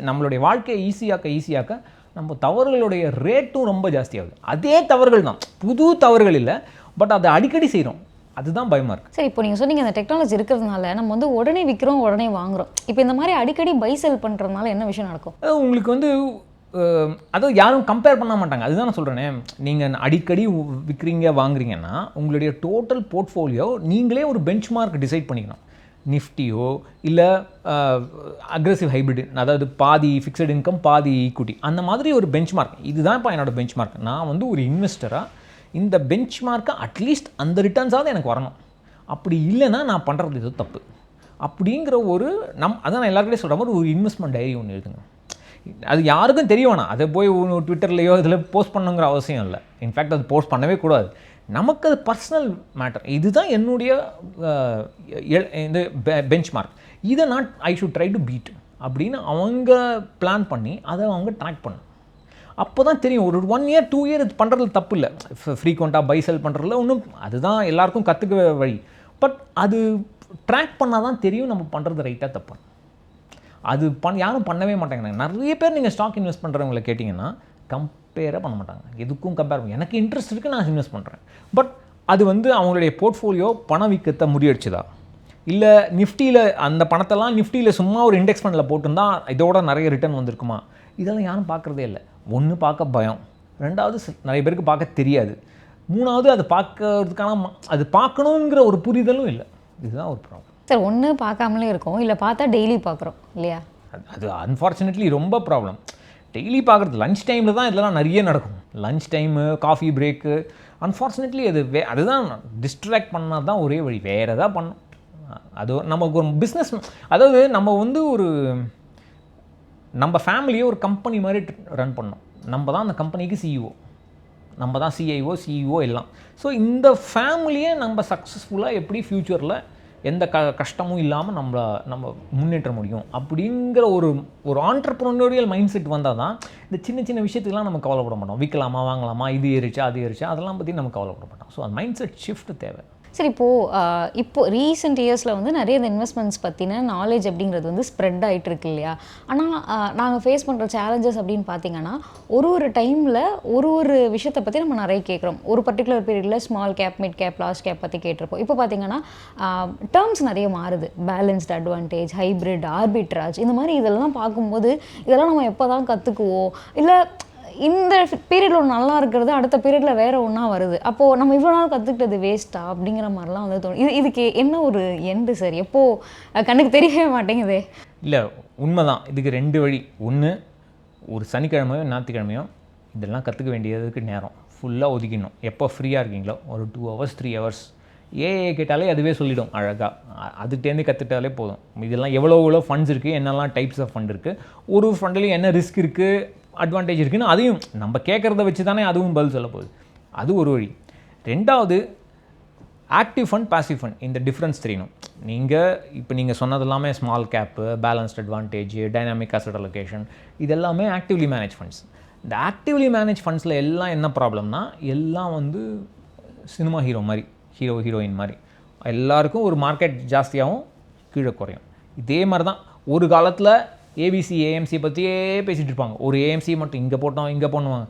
நம்மளுடைய வாழ்க்கையை ஈஸியாக்க நம்ம தவறுகளுடைய ரேட்டும் ரொம்ப ஜாஸ்தியாகுது. அதே தவறுகள் தான், புது தவறுகள் இல்லை, பட் அதை அடிக்கடி செய்கிறோம். அதுதான் பயமாக இருக்குது. சரி, இப்போ நீங்கள் சொன்னீங்க அந்த டெக்னாலஜி இருக்கிறதுனால நம்ம உடனே விற்கிறோம், உடனே வாங்குகிறோம். இப்போ இந்த மாதிரி அடிக்கடி பை செல் பண்ணுறதுனால என்ன விஷயம் நடக்கும்? உங்களுக்கு அதாவது யாரும் கம்பேர் பண்ண மாட்டாங்க. அதுதான் நான் சொல்கிறேனே, நீங்கள் அடிக்கடி விற்கிறீங்க வாங்குறீங்கன்னா உங்களுடைய டோட்டல் போர்ட்ஃபோலியோ நீங்களே ஒரு பெஞ்ச் மார்க் டிசைட் பண்ணிக்கணும். நிஃப்டியோ இல்லை அக்ரெசிவ் ஹைப்ரிட், அதாவது பாதி ஃபிக்ஸட் இன்கம் பாதி ஈக்விட்டி, அந்த மாதிரி ஒரு பெஞ்ச் மார்க். இதுதான் இப்போ என்னோடய பெஞ்ச் மார்க். நான் ஒரு இன்வெஸ்டராக இந்த பெஞ்ச் மார்க்கை அட்லீஸ்ட் அந்த ரிட்டர்ன்ஸாவது எனக்கு வரணும். அப்படி இல்லைன்னா நான் பண்ணுறது ஏதோ தப்பு அப்படிங்கிற அதான் நான் எல்லாருக்கிட்டே சொல்கிற மாதிரி ஒரு இன்வெஸ்ட்மெண்ட் டைரி ஒன்று எழுதுங்க. அது யாருக்கும் தெரிய வேணாம். அதை போய் ட்விட்டர்லையோ இதில் போஸ்ட் பண்ணணுங்கிற அவசியம் இல்லை. இன்ஃபேக்ட் அது போஸ்ட் பண்ணவே கூடாது. நமக்கு அது பர்சனல் மேட்டர். இதுதான் என்னுடைய இந்த பெஞ்ச் மார்க். இதை நான் I should try to beat அப்படின்னு அவங்க பிளான் பண்ணி அதை அவங்க ட்ராக் பண்ணணும். அப்போ தான் தெரியும். ஒரு 1 year 2 year இது பண்ணுறதுல தப்பு இல்லை. ஃப்ரீக்வெண்ட்டாக பை செல் பண்ணுறதுல ஒன்றும், அதுதான் எல்லாருக்கும் கற்றுக்க வழி. பட் அது ட்ராக் பண்ணால் தான் தெரியும் நம்ம பண்ணுறது ரைட்டாக தப்பாக. அது யாரும் பண்ணவே மாட்டாங்க. நிறைய பேர் நீங்கள் ஸ்டாக் இன்வெஸ்ட் பண்ணுறவங்கள கேட்டிங்கன்னா கம்பேரே பண்ண மாட்டாங்க. எதுக்கும் கம்பேர் பண்ண, எனக்கு இன்ட்ரெஸ்ட் இருக்குது, நான் இன்வெஸ்ட் பண்ணுறேன். பட் அது அவங்களுடைய போர்ட்ஃபோலியோ பணவீக்கத்தை முறியடிச்சுதா, இல்லை நிஃப்டியில் அந்த பணத்தெல்லாம் நிஃப்டியில் சும்மா ஒரு இண்டெக்ஸ் ஃபண்டில் போட்டிருந்தா இதோட நிறைய ரிட்டர்ன் வந்திருக்குமா, இதெல்லாம் யாரும் பார்க்குறதே இல்லை. ஒன்று பார்க்க பயம், 2வது நிறைய பேருக்கு பார்க்க தெரியாது, 3வது அது பார்க்கறதுக்கான அது பார்க்கணுங்கிற ஒரு புரிதலும் இல்லை. இதுதான் ஒரு ப்ராப்ளம். சார், ஒன்று பார்க்காமலே இருக்கும், இல்லை பார்த்தா டெய்லி பார்க்குறோம் இல்லையா? அது அன்ஃபார்ச்சுனேட்லி ரொம்ப ப்ராப்ளம். டெய்லி பார்க்குறது லன்ச் டைமில் தான் இதெல்லாம் நிறைய நடக்கும். Lunch time, coffee break. Unfortunately அதுதான் டிஸ்ட்ராக்ட் பண்ணால் தான் ஒரே வழி. வேறு எதாவது பண்ணணும். அது நமக்கு ஒரு பிஸ்னஸ், அதாவது நம்ம ஃபேமிலியை ஒரு கம்பெனி மாதிரி ரன் பண்ணோம். நம்ம தான் அந்த கம்பெனிக்கு சிஇஓ, நம்ம தான் சிஇஓ எல்லாம். ஸோ இந்த ஃபேமிலியை நம்ம சக்ஸஸ்ஃபுல்லாக எப்படி ஃப்யூச்சரில் எந்த கஷ்டமும் இல்லாமல் நம்ம முன்னேற்ற முடியும் அப்படிங்கிற ஒரு ஆண்டர்ப்ரனோரியல் மைண்ட் செட் வந்தால் தான் இந்த சின்ன சின்ன விஷயத்துக்கெலாம் நம்ம கவலைப்பட மாட்டோம். விற்கலாமா வாங்கலாமா, இது ஏறிச்சா அது ஏறிச்சா, அதெல்லாம் பற்றி நம்ம கவலைப்பட மாட்டோம். ஸோ அந்த மைண்ட் செட் ஷிஃப்ட் தேவை. சரி, இப்போ ரீசெண்ட் இயர்ஸில் வந்து நிறைய இந்த இன்வெஸ்ட்மெண்ட்ஸ் பற்றின நாலேஜ் அப்படிங்கிறது வந்து ஸ்ப்ரெட் ஆகிட்டு இருக்கு இல்லையா? ஆனால் நாங்கள் ஃபேஸ் பண்ணுற சேலஞ்சஸ் அப்படின்னு பார்த்தீங்கன்னா, ஒரு டைமில் ஒரு விஷயத்தை பற்றி நம்ம நிறைய கேட்குறோம். ஒரு பர்டிகுலர் பீரியடில் small cap, mid cap, large cap பற்றி கேட்டிருப்போம். இப்போ பார்த்தீங்கன்னா டேர்ம்ஸ் நிறைய மாறுது. பேலன்ஸ்டு அட்வான்டேஜ், ஹைப்ரிட், ஆர்பிட்ராஜ், இந்த மாதிரி இதெல்லாம் பார்க்கும்போது இதெல்லாம் நம்ம எப்போ தான் கற்றுக்குவோம்? இல்லை இந்த பீரியடில் ஒன்று நல்லா இருக்கிறது அடுத்த பீரியடில் வேறு ஒன்றா வருது. அப்போது நம்ம இவ்வளோ நாள் கற்றுக்கிட்டது வேஸ்ட்டா அப்படிங்கிற மாதிரிலாம் வந்து தோணும். இதுக்கு என்ன ஒரு எண்டு சார்? எப்போது கண்ணுக்கு தெரியவே மாட்டேங்குதே. இல்லை, உண்மைதான். இதுக்கு 2 வழி. ஒன்று, ஒரு சனிக்கிழமையோ ஞாயிற்றுக்கிழமையோ இதெல்லாம் கற்றுக்க வேண்டியதுக்கு நேரம் ஃபுல்லாக ஒதுக்கிடணும். எப்போ ஃப்ரீயாக இருக்கீங்களோ ஒரு 2 hours 3 hours ஏஐ கேட்டாலே அதுவே சொல்லிடும் அழகாக. அதுகிட்டேருந்து கற்றுட்டாலே போதும். இதெல்லாம் எவ்வளோ ஃபண்ட்ஸ் இருக்குது, என்னெல்லாம் டைப்ஸ் ஆஃப் ஃபண்ட் இருக்குது, ஒரு ஃபண்ட்லேயும் என்ன ரிஸ்க் இருக்குது, அட்வான்டேஜ் இருக்குன்னு அதையும் நம்ம கேட்குறத வச்சு தானே அதுவும் பதில் சொல்ல போகுது. அது ஒரு வழி. 2வது, ஆக்டிவ் ஃபண்ட், பாசிவ் ஃபண்ட், இந்த டிஃப்ரென்ஸ் தெரியணும். நீங்கள் சொன்னது எல்லாமே small gap, balanced advantage, dynamic asset allocation, இதெல்லாமே ஆக்டிவ்லி மேனேஜ் ஃபண்ட்ஸ். இந்த ஆக்டிவ்லி மேனேஜ் ஃபண்ட்ஸில் எல்லாம் என்ன ப்ராப்ளம்னா, எல்லாம் வந்து சினிமா ஹீரோ மாதிரி, ஹீரோயின் மாதிரி எல்லாருக்கும் ஒரு மார்க்கெட் ஜாஸ்தியாகவும் கீழே குறையும். இதே மாதிரி தான் ஒரு காலத்தில் ஏபிசி ஏஎம்சி பற்றியே பேசிகிட்டு இருப்பாங்க. ஒரு ஏஎம்சி மட்டும் இங்கே போட்டோம் இங்கே பண்ணுவாங்க.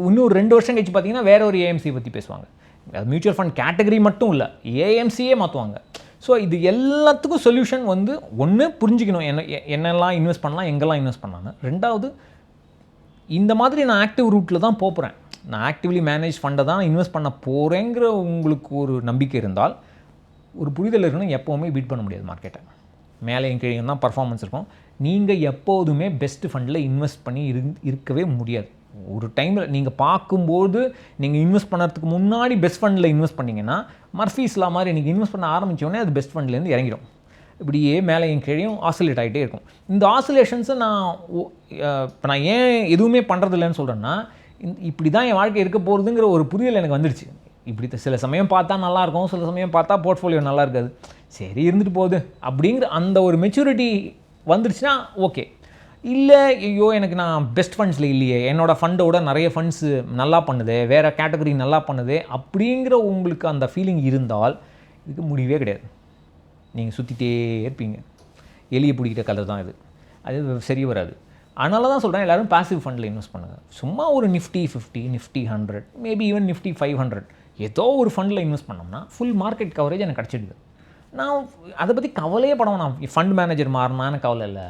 இன்னும் ஒரு 2 வருஷம் கழிச்சு பார்த்தீங்கன்னா வேறு ஒரு ஏஎம்சி பற்றி பேசுவாங்க. அது மியூச்சுவல் ஃபண்ட் கேட்டகரி மட்டும் இல்லை, ஏஎம்சியே மாற்றுவாங்க. ஸோ இது எல்லாத்துக்கும் சொல்யூஷன் வந்து ஒன்று புரிஞ்சுக்கணும், என்னெல்லாம் இன்வெஸ்ட் பண்ணலாம், எங்கெல்லாம் இன்வெஸ்ட் பண்ணலான்னு. 2வது, இந்த மாதிரி நான் ஆக்டிவ் ரூட்டில் தான் போகிறேன், நான் ஆக்டிவ்லி மேனேஜ் ஃபண்டை தான் இன்வெஸ்ட் பண்ண போகிறேங்கிற உங்களுக்கு ஒரு நம்பிக்கை இருந்தால், ஒரு புரிதல் இருக்கணும். எப்போவுமே பீட் பண்ண முடியாது மார்க்கெட்டை. மேலேயும் கீழே தான் பர்ஃபார்மன்ஸ் இருக்கும். நீங்கள் எப்போதுமே பெஸ்ட் ஃபண்டில் இன்வெஸ்ட் பண்ணி இருக்கவே முடியாது. ஒரு டைமில் நீங்கள் பார்க்கும்போது நீங்கள் இன்வெஸ்ட் பண்ணுறதுக்கு முன்னாடி பெஸ்ட் ஃபண்டில் இன்வெஸ்ட் பண்ணிங்கன்னா, மர்ஃபீஸ் லா மாதிரி நீங்கள் இன்வெஸ்ட் பண்ண ஆரம்பித்தோடனே அது பெஸ்ட் ஃபண்ட்லேருந்து இறங்கிடும். இப்படியே மேலேயும் கீழேயும் ஆசிலேட் ஆகிட்டே இருக்கும். இந்த ஆசிலேஷன்ஸை இப்போ நான் ஏன் எதுவுமே பண்ணுறதில்லைன்னு சொல்கிறேன்னா, இப்படி தான் என் வாழ்க்கை இருக்க போகிறதுங்கிற ஒரு புரிதல் எனக்கு வந்துடுச்சு. இப்படி சில சமயம் பார்த்தா நல்லாயிருக்கும், சில சமயம் பார்த்தா போர்ட்ஃபோலியோ நல்லா இருக்காது, சரி இருந்துட்டு போகுது அப்படிங்கிற அந்த ஒரு மெச்சூரிட்டி வந்துடுச்சுன்னா ஓகே. இல்லை, ஐயோ எனக்கு நான் பெஸ்ட் ஃபண்ட்ஸில் இல்லையே, என்னோடய ஃபண்டோட நிறைய ஃபண்ட்ஸு நல்லா பண்ணுது, வேறு கேட்டகரி நல்லா பண்ணுது அப்படிங்கிற உங்களுக்கு அந்த ஃபீலிங் இருந்தால் இதுக்கு முடிவே கிடையாது. நீங்கள் சுற்றிட்டே இருப்பீங்க. எலியை பிடிக்கிற கலர் தான் இது. அது சரி வராது. அதனால தான் சொல்கிறேன், எல்லோரும் பாசிவ் ஃபண்டில் இன்வெஸ்ட் பண்ணுங்கள். சும்மா ஒரு Nifty 50, Nifty 100, maybe even Nifty 500 ஏதோ ஒரு ஃபண்டில் இன்வெஸ்ட் பண்ணோம்னா ஃபுல் மார்க்கெட் கவரேஜ் எனக்கு கிடச்சிடுது. நான் அதை பற்றி கவலையே படணும். நான் ஃபண்ட் மேனேஜர் மாறினான்னு கவலை இல்லை,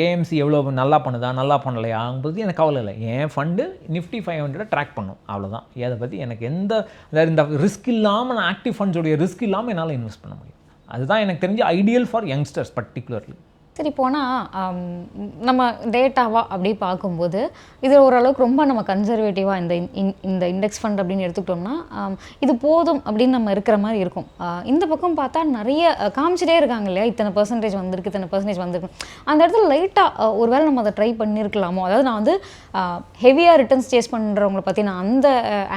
ஏஎம்சி எவ்வளோ நல்லா பண்ணுதா நல்லா பண்ணலையா பற்றி எனக்கு கவலை இல்லை. என் ஃபண்டு நிஃப்டி 500 ட்ராக் பண்ணும், அவ்வளோதான். அதை பற்றி எனக்கு அதாவது இந்த ரிஸ்க் இல்லாமல், நான் ஆக்டிவ் ஃபண்ட்ஸோடைய ரிஸ்க் இல்லாமல் என்னால் இன்வெஸ்ட் பண்ண முடியும். அதுதான் எனக்கு தெரிஞ்ச ஐடியல் ஃபார் யங்ஸ்டர்ஸ் பர்டிகுலர்லி. சரி, போனால் நம்ம டேட்டாவாக அப்படி பார்க்கும்போது இது ஓரளவுக்கு ரொம்ப நம்ம கன்சர்வேட்டிவாக இந்த இண்டெக்ஸ் ஃபண்ட் அப்படின்னு எடுத்துக்கிட்டோம்னா இது போதும் அப்படின்னு நம்ம இருக்கிற மாதிரி இருக்கும். இந்த பக்கம் பார்த்தா நிறைய காமிச்சிட்டே இருக்காங்க இல்லையா, இத்தனை பர்சன்டேஜ் வந்திருக்கு, இத்தனை பர்சன்டேஜ் வந்திருக்கு. அந்த இடத்துல லைட்டாக ஒருவேளை நம்ம அதை ட்ரை பண்ணியிருக்கலாமோ. அதாவது நான் வந்து ஹெவியாக ரிட்டர்ன்ஸ் சேஸ் பண்ணுறவங்களை பற்றி நான் அந்த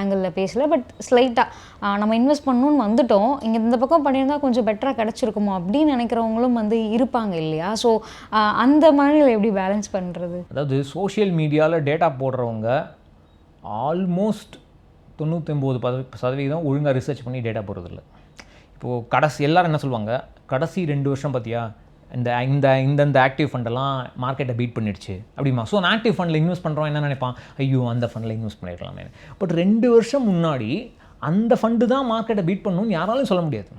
ஆங்கிளில் பேசலை. பட் ஸ்லைட்டாக நம்ம இன்வெஸ்ட் பண்ணணும்னு வந்துட்டோம், இங்கே இந்த பக்கம் பண்ணியிருந்தால் கொஞ்சம் பெட்டராக கிடச்சிருக்குமோ அப்படின்னு நினைக்கிறவங்களும் வந்து இருப்பாங்க இல்லையா. ஸோ அந்த மனநிலை எப்படி பேலன்ஸ் பண்ணுறது? அதாவது சோஷியல் மீடியாவில் டேட்டா போடுறவங்க ஆல்மோஸ்ட் 99% ஒழுங்காக ரிசர்ச் பண்ணி டேட்டா போடுறதில்ல. இப்போது எல்லோரும் என்ன சொல்லுவாங்க, கடைசி 2 வருஷம் பார்த்தியா இந்த ஆக்டிவ் ஃபண்டெல்லாம் மார்க்கெட்டை பீட் பண்ணிடுச்சு அப்படிமா. ஸோ அந்த ஆக்டிவ் ஃபண்டில் இன்வெஸ்ட் பண்ணுறோம் என்ன நினைப்பான், ஐயோ அந்த ஃபண்டில் இன்வெஸ்ட் பண்ணிடலாமே. பட் 2 வருஷம் முன்னாடி அந்த ஃபண்டு தான் மார்க்கெட்டை பீட் பண்ணணும்னு யாராலையும் சொல்ல முடியாது.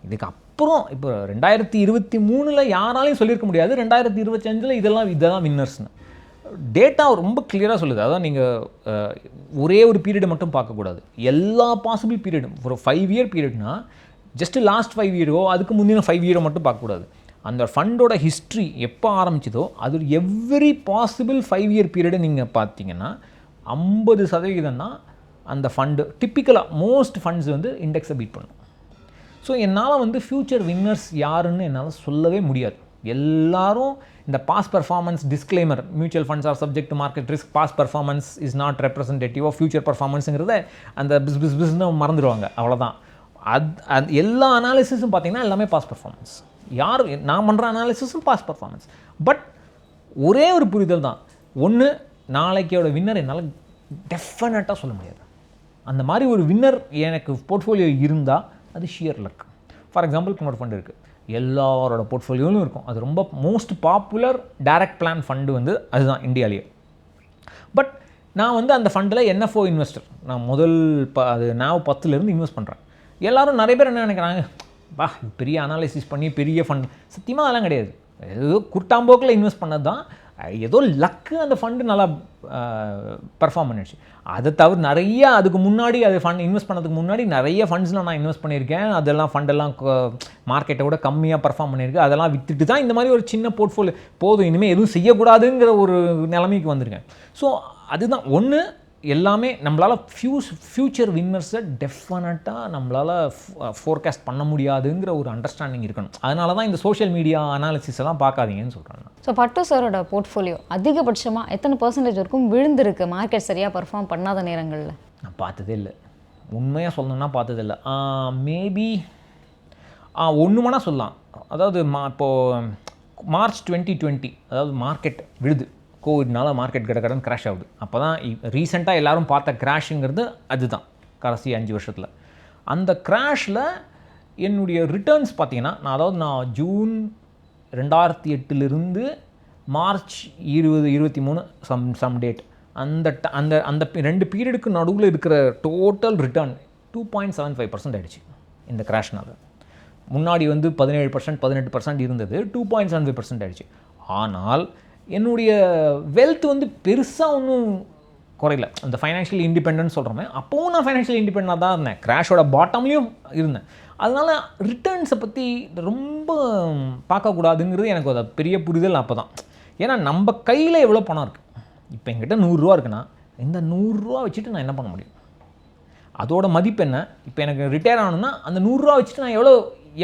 இதுக்கப்புறம் இப்போ 2023 யாராலையும் சொல்லியிருக்க முடியாது, 2025 இதெல்லாம் வின்னர்ஸ்னு. டேட்டா ரொம்ப கிளியராக சொல்லுது. அதான் நீங்கள் ஒரே ஒரு பீரியடை மட்டும் பார்க்கக்கூடாது, எல்லா பாசிபிள் பீரியடும். ஒரு 5 year பீரியட்னா ஜஸ்ட்டு லாஸ்ட் 5 year அதுக்கு முந்தின 5 year மட்டும் பார்க்கக்கூடாது. அந்த ஃபண்டோட ஹிஸ்ட்ரி எப்போ ஆரம்பிச்சதோ அது எவ்ரி பாசிபிள் 5 year பீரியடை நீங்கள் பார்த்தீங்கன்னா 50% தான் அந்த ஃபண்டு. டிப்பிக்கலாக மோஸ்ட் ஃபண்ட்ஸ் வந்து இண்டெக்ஸை பீட் பண்ணும். ஸோ என்னால் வந்து ஃப்யூச்சர் வின்னர்ஸ் யாருன்னு என்னால் சொல்லவே முடியாது. எல்லாரும் இந்த past performance disclaimer, mutual funds are subject to market risk, past performance is not representative of future பர்ஃபார்மன்ஸுங்கிறத அந்த பிஸ்னு மறந்துடுவாங்க, அவ்வளோதான். அது எல்லா அனாலிசிஸும் பார்த்திங்கன்னா எல்லாமே பாஸ் பர்ஃபார்மன்ஸ். நான் பண்ணுற அனாலிசிஸும் பாஸ் பர்ஃபார்மன்ஸ். பட் ஒரே ஒரு புரிதல் தான், ஒன்று நாளைக்கோட வின்னர் என்னால் டெஃபினட்டாக சொல்ல முடியாது. அந்த மாதிரி ஒரு வின்னர் எனக்கு போர்ட்ஃபோலியோ இருந்தால் அது ஷியர் லக். ஃபார் எக்ஸாம்பிள் இன்னொரு ஃபண்டு இருக்குது, எல்லாரோட போர்ட்ஃபோலியோலும் இருக்கும், அது ரொம்ப most popular direct plan fund வந்து அதுதான் இந்தியாவிலேயே. பட் நான் வந்து அந்த ஃபண்டில் NFO இன்வெஸ்டர், நான் முதல் அது நான் 10லேருந்து இன்வெஸ்ட் பண்ணுறேன். எல்லோரும் நிறைய பேர் என்ன நினைக்கிறாங்க, வா பெரிய அனாலிசிஸ் பண்ணி பெரிய ஃபண்ட், சத்தியமாக அதெல்லாம் கிடையாது. ஏதோ குட்டாம்போக்கில் இன்வெஸ்ட் பண்ணது தான், ஏதோ லக்கு அந்த ஃபண்டு நல்லா பர்ஃபார்ம் பண்ணிடுச்சு. அதை தவிர நிறைய அதுக்கு முன்னாடி அது ஃபண்ட் இன்வெஸ்ட் பண்ணதுக்கு முன்னாடி நிறைய ஃபண்ட்ஸில் நான் இன்வெஸ்ட் பண்ணியிருக்கேன். அதெல்லாம் ஃபண்டெல்லாம் மார்க்கெட்டை விட கம்மியாக பர்ஃபார்ம் பண்ணியிருக்கேன். அதெல்லாம் விற்றுட்டு தான் இந்த மாதிரி ஒரு சின்ன போர்ட்ஃபோலியோ, போதும் இனிமேல் எதுவும் செய்யக்கூடாதுங்கிற ஒரு நிலைமைக்கு வந்திருக்கேன். ஸோ அதுதான் ஒன்று, எல்லாமே நம்மளால் ஃப்யூச்சர் வின்னர்ஸை டெஃபினட்டாக நம்மளால் ஃபோர்காஸ்ட் பண்ண முடியாதுங்கிற ஒரு அண்டர்ஸ்டாண்டிங் இருக்கணும். அதனால தான் இந்த சோஷியல் மீடியா அனாலிசிஸ் எல்லாம் பார்க்காதீங்கன்னு சொல்கிறேன். ஸோ பட்டு சாரோட போர்ட்ஃபோலியோ அதிகபட்சமாக எத்தனை பர்சன்டேஜ் வரைக்கும் விழுந்திருக்கு மார்க்கெட் சரியாக பர்ஃபார்ம் பண்ணாத நேரங்களில்? நான் பார்த்ததே இல்லை, உண்மையாக சொல்லணுன்னா பார்த்ததில்லை. மேபி ஒன்று வேணால் சொல்லலாம். அதாவது இப்போது மார்ச் 2020, அதாவது மார்க்கெட் விழுது, கோவிட்னால மார்க்கெட் கடகடன் கிராஷ் ஆகுது. அப்போ தான் ரீசெண்டாக எல்லோரும் பார்த்த கிராஷுங்கிறது அதுதான் கடைசி 5 வருஷத்தில். அந்த கிராஷில் என்னுடைய ரிட்டர்ன்ஸ் பார்த்தீங்கன்னா, நான் ஜூன் 2008 மார்ச் 2023 சம் டேட், அந்த 2 பீரியடுக்கு நடுவில் இருக்கிற டோட்டல் ரிட்டர்ன் 2.75% ஆகிடுச்சு இந்த கிராஷ்னால். முன்னாடி வந்து 17% 18% இருந்தது, 2.75% ஆகிடுச்சு. ஆனால் என்னுடைய வெல்த் வந்து பெருசாக ஒன்றும் குறையில. அந்த ஃபைனான்ஷியல் இண்டிபெண்டன்ஸ் சொல்கிறோமே, அப்போவும் நான் ஃபைனான்ஷியல் இண்டிபெண்டாக தான் இருந்தேன், கிராஷோட பாட்டம்லேயும் இருந்தேன். அதனால் ரிட்டர்ன்ஸை பற்றி ரொம்ப பார்க்கக்கூடாதுங்கிறது எனக்கு ஒரு பெரிய புரிதல் அப்போ தான். ஏன்னா நம்ம கையில் எவ்வளோ பணம் இருக்குது, இப்போ என்கிட்ட 100 ரூபா இருக்குன்னா இந்த 100 ரூபா வச்சுட்டு நான் என்ன பண்ண முடியும், அதோட மதிப்பு என்ன, இப்போ எனக்கு ரிட்டையர் ஆகணும்னா அந்த 100 ரூபா வச்சுட்டு நான்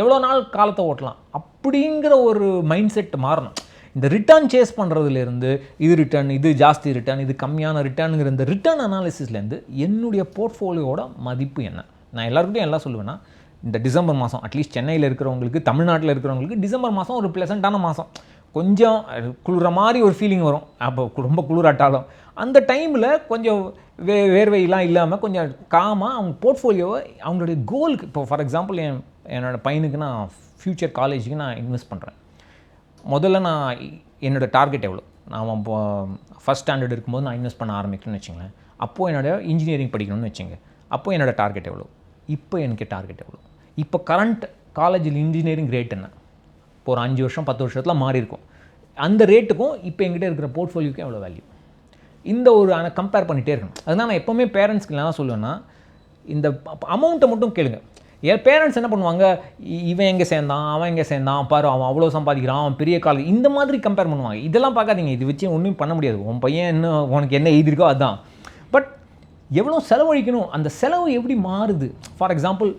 எவ்வளோ நாள் காலத்தை ஓட்டலாம் அப்படிங்கிற ஒரு மைண்ட் செட் மாறணும். இந்த ரிட்டர்ன் சேஸ் பண்ணுறதுலேருந்து இது ரிட்டர்ன், இது ஜாஸ்தி ரிட்டர்ன், இது கம்மியான ரிட்டர்னுங்கிற இந்த ரிட்டர்ன் அனாலிசிஸ்லேருந்து என்னுடைய போர்ட்ஃபோலியோட மதிப்பு என்ன. நான் எல்லாருக்கிட்டையும் எல்லாம் சொல்லுவேன்னா, இந்த டிசம்பர் மாதம் அட்லீஸ்ட் சென்னையில் இருக்கிறவங்களுக்கு, தமிழ்நாட்டில் இருக்கிறவங்களுக்கு டிசம்பர் மாதம் ஒரு ப்ளசண்ட்டான மாதம், கொஞ்சம் குளிர மாதிரி ஒரு ஃபீலிங் வரும். அப்போ ரொம்ப குளிராட்டாலும் அந்த டைமில் கொஞ்சம் வேர்வையெல்லாம் இல்லாமல் கொஞ்சம் காமாக அவங்க போர்ட்ஃபோலியோவை அவங்களுடைய கோலுக்கு, இப்போ ஃபார் எக்ஸாம்பிள் என்னோடய பையனுக்கு நான் ஃப்யூச்சர் காலேஜுக்கு நான் இன்வெஸ்ட் பண்ணுறேன். முதல்ல நான் என்னோடய டார்கெட் எவ்வளோ, நான் இப்போ ஃபஸ்ட் ஸ்டாண்டர்ட் இருக்கும்போது நான் இன்வெஸ்ட் பண்ண ஆரம்பிக்கணும்னு வச்சுங்களேன். அப்போது என்னோடய இன்ஜினியரிங் படிக்கணும்னு வச்சுங்க, அப்போது என்னோடய டார்கெட் எவ்வளோ, இப்போ எனக்கு டார்கெட் எவ்வளோ, இப்போ கரண்ட் காலேஜில் இன்ஜினியரிங் ரேட் என்ன, இப்போ ஒரு 5 வருஷம் 10 வருஷத்தில் மாறி இருக்கும், அந்த ரேட்டுக்கும் இப்போ எங்கிட்ட இருக்கிற போர்ட்ஃபோலியோக்கும் எவ்வளோ வேல்யூ, இந்த ஒரு கம்பேர் பண்ணிகிட்டே இருக்கணும். அதனால் நான் எப்போவுமே பேரண்ட்ஸ்க்கு என்ன சொல்லுவேன்னா, இந்த அமௌண்ட்டை மட்டும் கேளுங்க. என் பேரண்ட்ஸ் என்ன பண்ணுவாங்க, இவன் எங்கே சேர்ந்தான், அவன் எங்கே சேர்ந்தான், பாரு அவன் அவ்வளோ சம்பாதிக்கிறான், அவன் பெரிய காலேஜ், இந்த மாதிரி கம்பேர் பண்ணுவாங்க. இதெல்லாம் பார்க்காதீங்க, இது வச்சு ஒன்றும் பண்ண முடியாது. உன் பையன் என்ன, உனக்கு என்ன எழுதியிருக்கோ அதுதான். பட் எவ்வளோ செலவழிக்கணும், அந்த செலவு எப்படி மாறுது. ஃபார் எக்ஸாம்பிள்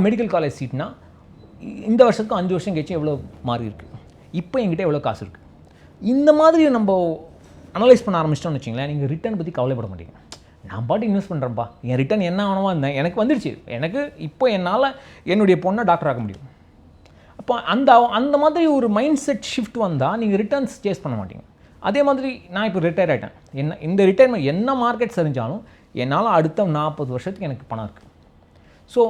மெடிக்கல் காலேஜ் சீட்னா இந்த வருஷத்துக்கு 5 வருஷம் கழிச்சு எவ்வளோ மாறி இருக்குது, இப்போ என்கிட்ட எவ்வளோ காசு இருக்குது, இந்த மாதிரி நம்ம அனலைஸ் பண்ண ஆரம்பிச்சிட்டோம்னு வச்சிங்களேன், நீங்கள் ரிட்டர்ன் பற்றி கவலைப்பட மாட்டீங்க. நான் பாட்டு இன்வெஸ்ட் பண்ணுறேன்ப்பா, என் ரிட்டர்ன் என்ன ஆனவா இருந்தேன், எனக்கு வந்துடுச்சு, எனக்கு இப்போ என்னால் என்னுடைய பொண்ணை டாக்டர் ஆக்க முடியும். அப்போ அந்த மாதிரி ஒரு மைண்ட் செட் ஷிஃப்ட் வந்தால் நீங்கள் ரிட்டர்ன்ஸ் சேஸ் பண்ண மாட்டீங்க. அதே மாதிரி நான் இப்போ ரிட்டையர் ஆகிட்டேன், இந்த ரிட்டையர்மெண்ட் என்ன மார்க்கெட் சரிஞ்சாலும் என்னால் அடுத்த 40 வருஷத்துக்கு எனக்கு பணம் இருக்குது. ஸோ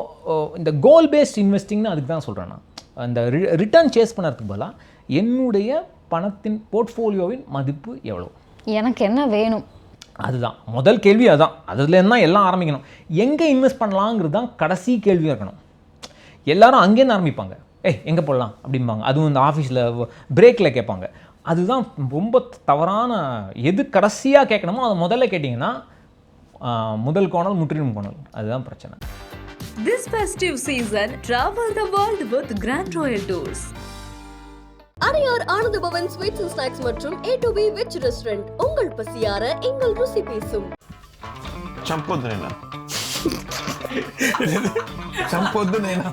இந்த கோல் பேஸ்ட் இன்வெஸ்டிங்னு அதுக்கு தான் சொல்கிறேன். நான் அந்த ரிட்டர்ன் சேஸ் பண்ணுறதுக்கு பதிலாக என்னுடைய பணத்தின் போர்ட்ஃபோலியோவின் மதிப்பு எவ்வளோ, எனக்கு என்ன வேணும், அதுதான் முதல் கேள்வி. அதுதான், அதுலேருந்து தான் எல்லாம் ஆரம்பிக்கணும். எங்கே இன்வெஸ்ட் பண்ணலாங்கிறது தான் கடைசி கேள்வியாக இருக்கணும். எல்லோரும் அங்கேருந்து ஆரம்பிப்பாங்க, எங்கே போடலாம் அப்படிம்பாங்க, அதுவும் இந்த ஆஃபீஸில் பிரேக்கில் கேட்பாங்க. அதுதான் ரொம்ப தவறான. எது கடைசியாக கேட்கணுமோ அதை முதல்ல கேட்டிங்கன்னா முதல் கோணல் முற்றிலும் கோணல், அதுதான் பிரச்சனை. This festive season, travel the world with Grand Royal Tours. அரையார் Ananda Pawan sweets and snacks மற்றும் A2B வெஜ் ரெஸ்டாரண்ட் உங்கள் பசியார எங்கள் ருசி பேசும். చంపొద్దు నేను